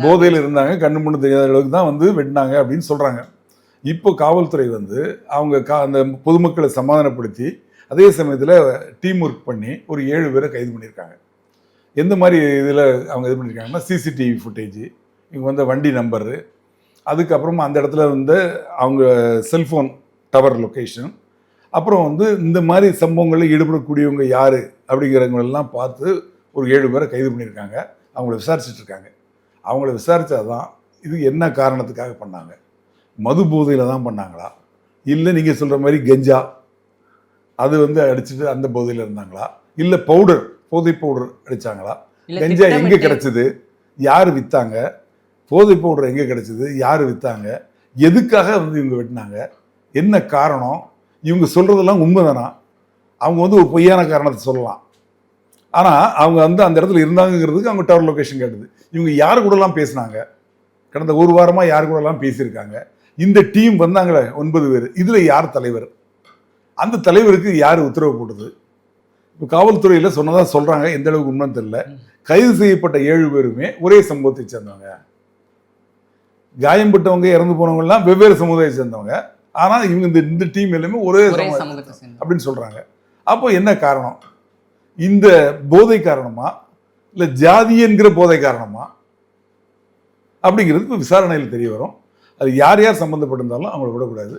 போதையில் இருந்தாங்க, கண்ணு முன்னு தெரியாத அளவுக்கு தான் வந்து வெட்டினாங்க அப்படின்னு சொல்கிறாங்க. இப்போ காவல்துறை வந்து அவங்க அந்த பொதுமக்களை சமாதானப்படுத்தி அதே சமயத்தில் டீம் ஒர்க் பண்ணி ஒரு 7 பேரை கைது பண்ணியிருக்காங்க. எந்த மாதிரி இதில் அவங்க இது பண்ணியிருக்காங்கன்னா, சிசிடிவி ஃபுட்டேஜ், இவங்க வந்த வண்டி நம்பரு, அதுக்கப்புறமா அந்த இடத்துல வந்து அவங்க செல்ஃபோன் டவர் லொக்கேஷன், அப்புறம் வந்து இந்த மாதிரி சம்பவங்களில் ஈடுபடக்கூடியவங்க யார் அப்படிங்கிறவங்களெல்லாம் பார்த்து ஒரு 7 பேரை கைது பண்ணியிருக்காங்க. அவங்கள விசாரிச்சுட்டு இருக்காங்க. அவங்கள விசாரித்தாதான் இது என்ன காரணத்துக்காக பண்ணாங்க, மது போதையில் தான் பண்ணாங்களா, இல்லை நீங்கள் சொல்கிற மாதிரி கெஞ்சா அது வந்து அடிச்சுட்டு அந்த போதையில் இருந்தாங்களா, இல்லை போதை பவுடர் அடித்தாங்களா, கெஞ்சா எங்கே கிடைச்சது, யார் விற்றாங்க, போதை பவுடர் எங்கே கிடைச்சது, யார் விற்றாங்க, எதுக்காக வந்து இவங்க வெட்டினாங்க, என்ன காரணம், இவங்க சொல்கிறதெல்லாம் உண்மைதானா, அவங்க வந்து ஒரு பொய்யான காரணத்தை சொல்லலாம், ஆனால் அவங்க வந்து அந்த இடத்துல இருந்தாங்கிறதுக்கு அவங்க டவர் லொக்கேஷன் கேட்டது. இவங்க யார் கூடலாம் பேசினாங்க, கடந்த ஒரு வாரமாக யார் கூடலாம் பேசியிருக்காங்க, இந்த டீம் வந்தாங்களே 9 பேர், இதில் யார் தலைவர், அந்த தலைவருக்கு யார் உத்தரவு போட்டது. இப்போ காவல்துறையில் சொன்னதாக சொல்கிறாங்க, எந்த அளவுக்கு உண்மைன்னு தெரியல. கைது செய்யப்பட்ட 7 பேருமே ஒரே சமூகத்தை சேர்ந்தவங்க, காயம்பட்டவங்க இறந்து போனவங்கலாம் வெவ்வேறு சமூகத்தை சேர்ந்தவங்க, ஆனால் இவங்க இந்த டீம் எல்லாமே ஒரே சமூகத்தை அப்படின்னு சொல்கிறாங்க. அப்போ என்ன காரணம், இந்த போதை காரணமா இல்லை ஜாதி என்கிற போதை காரணமா அப்படிங்கிறது விசாரணையில் தெரிய வரும். அது யார் யார் சம்மந்தப்பட்டிருந்தாலும் அவங்கள விடக்கூடாது.